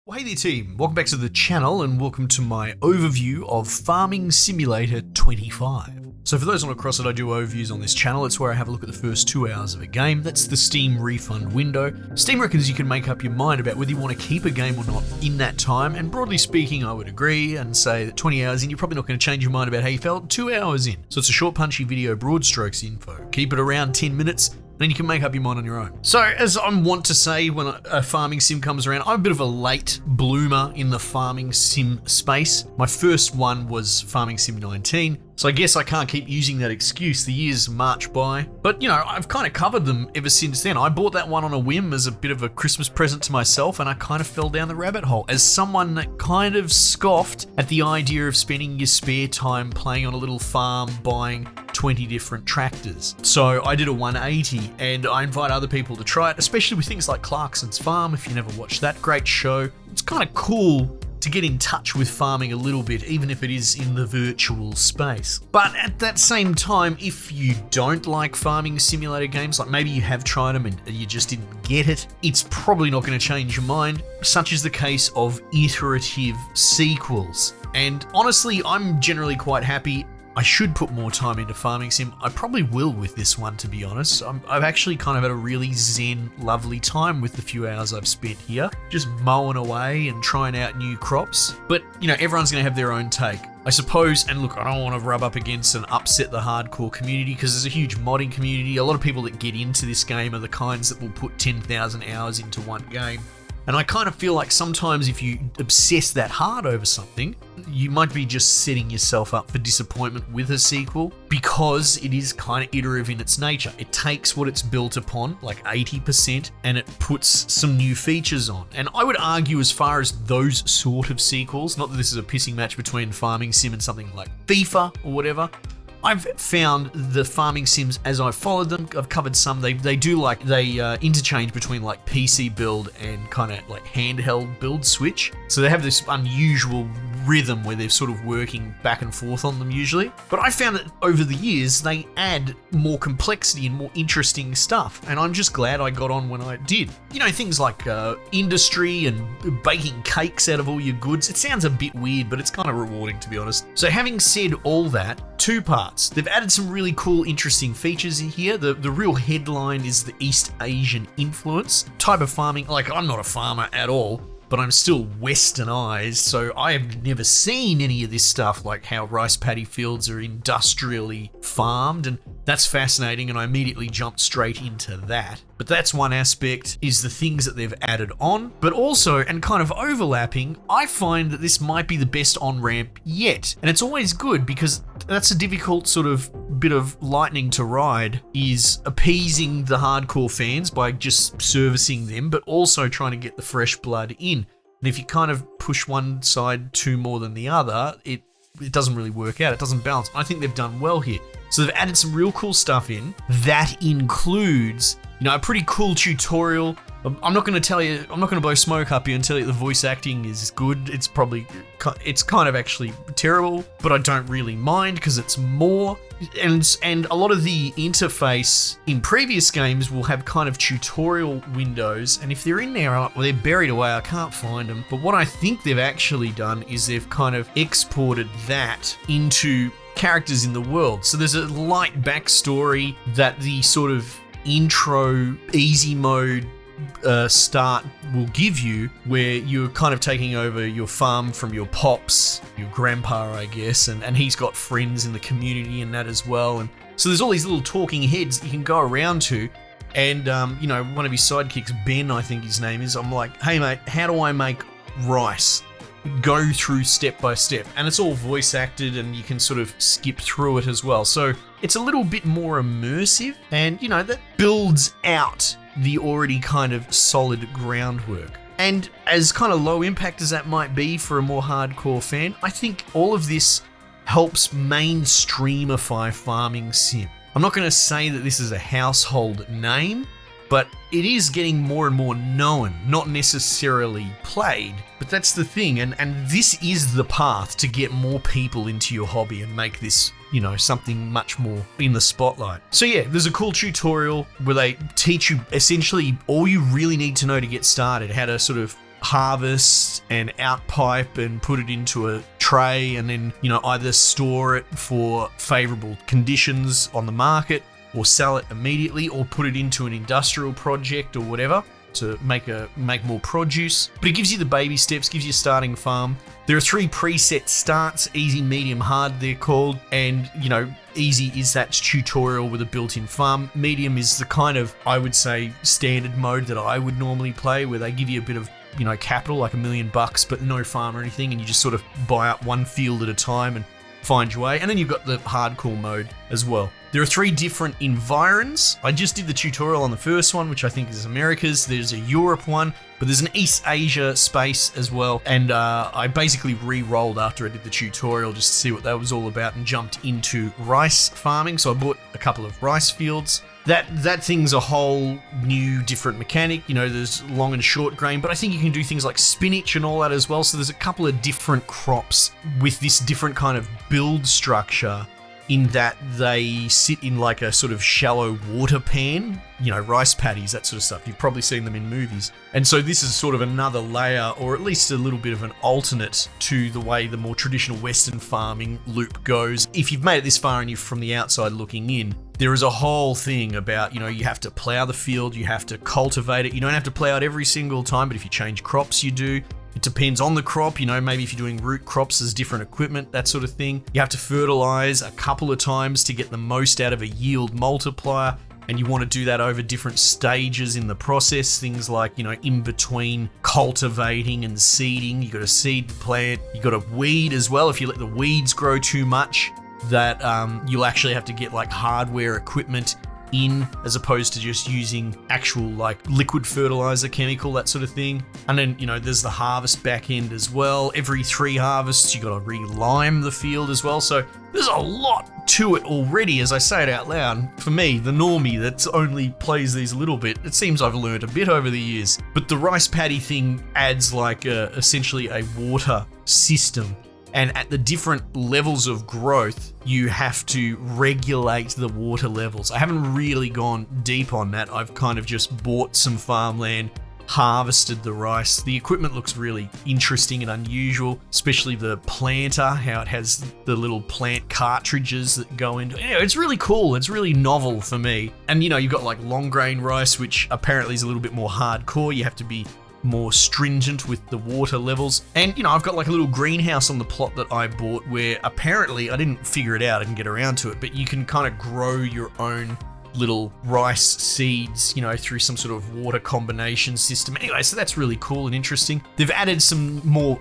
Well, hey there team, welcome back to the channel and welcome to my overview of Farming Simulator 25. So for those on across it, I do overviews on this channel. It's where I have a look at the first 2 hours of a game. That's the Steam refund window. Steam reckons you can make up your mind about whether you want to keep a game or not in that time, and broadly speaking I would agree and say that 20 hours in you're probably not going to change your mind about how you felt 2 hours in. So it's a short punchy video, broad strokes info. Keep it around 10 minutes. Then you can make up your mind on your own. So, as I'm wont to say when a farming sim comes around, I'm a bit of a late bloomer in the farming sim space. My first one was Farming Sim 19, so I guess I can't keep using that excuse. The years march by. But, you know, I've kind of covered them ever since then. I bought that one on a whim as a bit of a Christmas present to myself, and I kind of fell down the rabbit hole. As someone that kind of scoffed at the idea of spending your spare time playing on a little farm, buying 20 different tractors. So I did a 180 and I invite other people to try it, especially with things like Clarkson's Farm. If you never watched that, great show. It's kind of cool to get in touch with farming a little bit, even if it is in the virtual space. But at that same time, if you don't like farming simulator games, like maybe you have tried them and you just didn't get it, it's probably not going to change your mind, such is the case of iterative sequels. And honestly, I'm generally quite happy. I should put more time into Farming Sim. I probably will with this one, to be honest. I've actually kind of had a really zen, lovely time with the few hours I've spent here, just mowing away and trying out new crops. But, you know, everyone's going to have their own take, I suppose. And look, I don't want to rub up against and upset the hardcore community because there's a huge modding community. A lot of people that get into this game are the kinds that will put 10,000 hours into one game. And I kind of feel like sometimes if you obsess that hard over something, you might be just setting yourself up for disappointment with a sequel because it is kind of iterative in its nature. It takes what it's built upon, like 80%, and it puts some new features on. And I would argue as far as those sort of sequels, not that this is a pissing match between Farming Sim and something like FIFA or whatever, I've found the farming sims as I've followed them, I've covered some, they interchange between like PC build and kind of like handheld build switch. So they have this unusual rhythm where they're sort of working back and forth on them usually. But I found that over the years, they add more complexity and more interesting stuff. And I'm just glad I got on when I did. You know, things like industry and baking cakes out of all your goods. It sounds a bit weird, but it's kind of rewarding, to be honest. So having said all that, two parts. They've added some really cool, interesting features in here. The real headline is the East Asian influence. Type of farming, like I'm not a farmer at all, but I'm still westernized, so I have never seen any of this stuff, like how rice paddy fields are industrially farmed, and that's fascinating, and I immediately jumped straight into that. But that's one aspect, is the things that they've added on, but also, and kind of overlapping, I find that this might be the best on-ramp yet. And it's always good, because that's a difficult sort of bit of lightning to ride, is appeasing the hardcore fans by just servicing them, but also trying to get the fresh blood in. And if you kind of push one side too more than the other, it doesn't really work out. It doesn't balance. I think they've done well here. So they've added some real cool stuff in. That includes, you know, a pretty cool tutorial. I'm not going to tell you, I'm not going to blow smoke up here and tell you the voice acting is good. It's kind of actually terrible, but I don't really mind because it's more. And a lot of the interface in previous games will have kind of tutorial windows, and if they're in there, well, they're buried away, I can't find them. But what I think they've actually done is they've kind of exported that into characters in the world. So there's a light backstory that the sort of intro easy mode start will give you, where you're kind of taking over your farm from your pops, your grandpa, I guess, and he's got friends in the community and that as well. And so there's all these little talking heads that you can go around to. And, you know, one of his sidekicks, Ben, I think his name is, I'm like, hey mate, how do I make rice? Go through step by step, and it's all voice acted and you can sort of skip through it as well. So it's a little bit more immersive, and you know, that builds out the already kind of solid groundwork. And as kind of low impact as that might be for a more hardcore fan, I think all of this helps mainstreamify farming sim. I'm not going to say that this is a household name, but it is getting more and more known, not necessarily played. But that's the thing, and this is the path to get more people into your hobby and make this, you know, something much more in the spotlight. So yeah, there's a cool tutorial where they teach you essentially all you really need to know to get started, how to sort of harvest and outpipe and put it into a tray and then, either store it for favorable conditions on the market or sell it immediately or put it into an industrial project or whatever to make more produce. But it gives you the baby steps, gives you a starting farm. There are 3 preset starts: easy, medium, hard they're called. And, easy is that tutorial with a built-in farm. Medium is the kind of, I would say, standard mode that I would normally play, where they give you a bit of, capital, like $1 million, but no farm or anything, and you just sort of buy up one field at a time and find your way. And then you've got the hardcore mode as well. There are 3 different environs. I just did the tutorial on the first one, which I think is America's. There's a Europe one, but there's an East Asia space as well. And I basically re-rolled after I did the tutorial just to see what that was all about and jumped into rice farming. So I bought a couple of rice fields. That thing's a whole new different mechanic. There's long and short grain, but I think you can do things like spinach and all that as well. So there's a couple of different crops with this different kind of build structure, in that they sit in like a sort of shallow water pan, rice paddies, that sort of stuff. You've probably seen them in movies. And so this is sort of another layer, or at least a little bit of an alternate to the way the more traditional Western farming loop goes. If you've made it this far and you're from the outside looking in, there is a whole thing about, you have to plow the field, you have to cultivate it. You don't have to plow it every single time, but if you change crops, you do. It depends on the crop, maybe if you're doing root crops, there's different equipment, that sort of thing. You have to fertilize a couple of times to get the most out of a yield multiplier, and you want to do that over different stages in the process. Things like, in between cultivating and seeding, you got to seed the plant, you got to weed as well. If you let the weeds grow too much, that you'll actually have to get like hardware equipment in, as opposed to just using actual like liquid fertilizer chemical, that sort of thing. And then, there's the harvest back end as well. Every 3 harvests, you got to re-lime the field as well. So there's a lot to it already, as I say it out loud. For me, the normie that only plays these a little bit, it seems I've learned a bit over the years. But the rice paddy thing adds like essentially a water system. And at the different levels of growth, you have to regulate the water levels. I haven't really gone deep on that. I've kind of just bought some farmland, harvested the rice. The equipment looks really interesting and unusual, especially the planter, how it has the little plant cartridges that go into it. It's really cool. It's really novel for me. And, you've got like long grain rice, which apparently is a little bit more hardcore. You have to be more stringent with the water levels. And, I've got like a little greenhouse on the plot that I bought where apparently, I didn't figure it out, I didn't get around to it, but you can kind of grow your own little rice seeds, through some sort of water combination system. Anyway, so that's really cool and interesting. They've added some more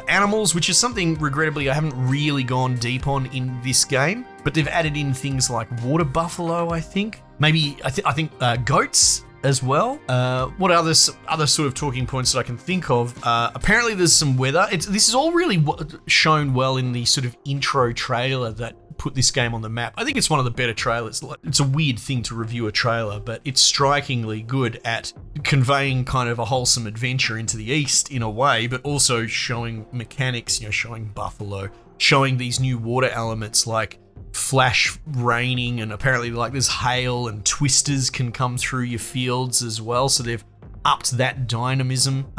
animals, which is something regrettably I haven't really gone deep on in this game, but they've added in things like water buffalo, I think. Maybe, I think goats as well. What other sort of talking points that I can think of? Apparently there's some weather. This is all really shown well in the sort of intro trailer that put this game on the map. I think it's one of the better trailers. It's a weird thing to review a trailer, but it's strikingly good at conveying kind of a wholesome adventure into the East in a way, but also showing mechanics, showing buffalo, showing these new water elements like flash raining, and apparently like there's hail and twisters can come through your fields as well, so they've upped that dynamism.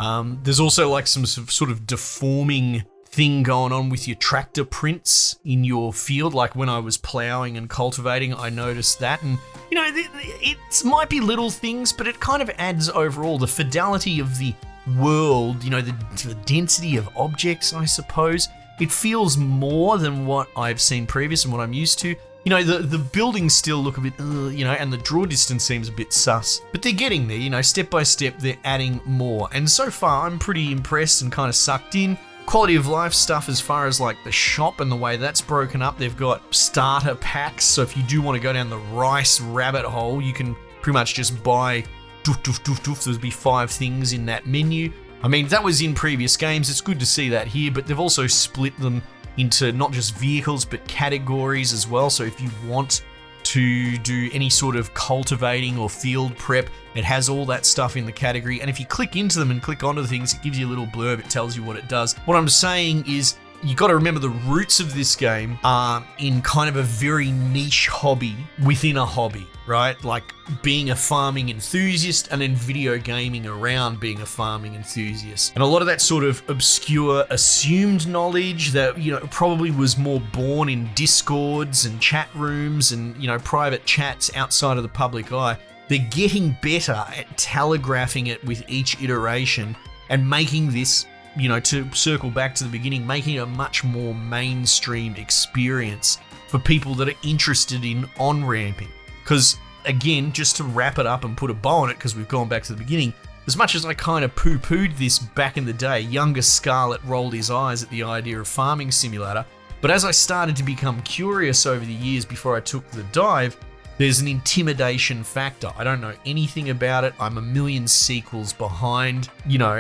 There's also like some sort of deforming thing going on with your tractor prints in your field. Like when I was plowing and cultivating, I noticed that, and it might be little things, but it kind of adds overall the fidelity of the world, the density of objects, I suppose. It feels more than what I've seen previous and what I'm used to. The buildings still look a bit, and the draw distance seems a bit sus. But they're getting there, step by step, they're adding more. And so far, I'm pretty impressed and kind of sucked in. Quality of life stuff as far as like the shop and the way that's broken up. They've got starter packs, so if you do want to go down the rice rabbit hole, you can pretty much just buy there'll be 5 things in that menu. I mean, that was in previous games. It's good to see that here, but they've also split them into not just vehicles, but categories as well. So if you want to do any sort of cultivating or field prep, it has all that stuff in the category. And if you click into them and click onto the things, it gives you a little blurb. It tells you what it does. What I'm saying is you got to remember the roots of this game are in kind of a very niche hobby within a hobby, right? Like being a farming enthusiast and then video gaming around being a farming enthusiast. And a lot of that sort of obscure assumed knowledge that, probably was more born in discords and chat rooms and, private chats outside of the public eye. They're getting better at telegraphing it with each iteration and making this, to circle back to the beginning, making it a much more mainstream experience for people that are interested in on-ramping. Because, again, just to wrap it up and put a bow on it, because we've gone back to the beginning, as much as I kind of poo-pooed this back in the day, younger Scarlett rolled his eyes at the idea of Farming Simulator, but as I started to become curious over the years before I took the dive, there's an intimidation factor. I don't know anything about it. I'm a million sequels behind.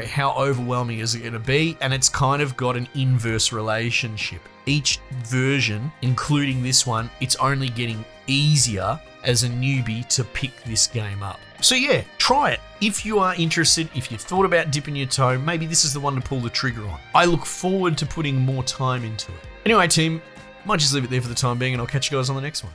How overwhelming is it going to be? And it's kind of got an inverse relationship. Each version, including this one, it's only getting easier as a newbie to pick this game up. So yeah, try it. If you are interested, if you've thought about dipping your toe, maybe this is the one to pull the trigger on. I look forward to putting more time into it. Anyway, team, might just leave it there for the time being, and I'll catch you guys on the next one.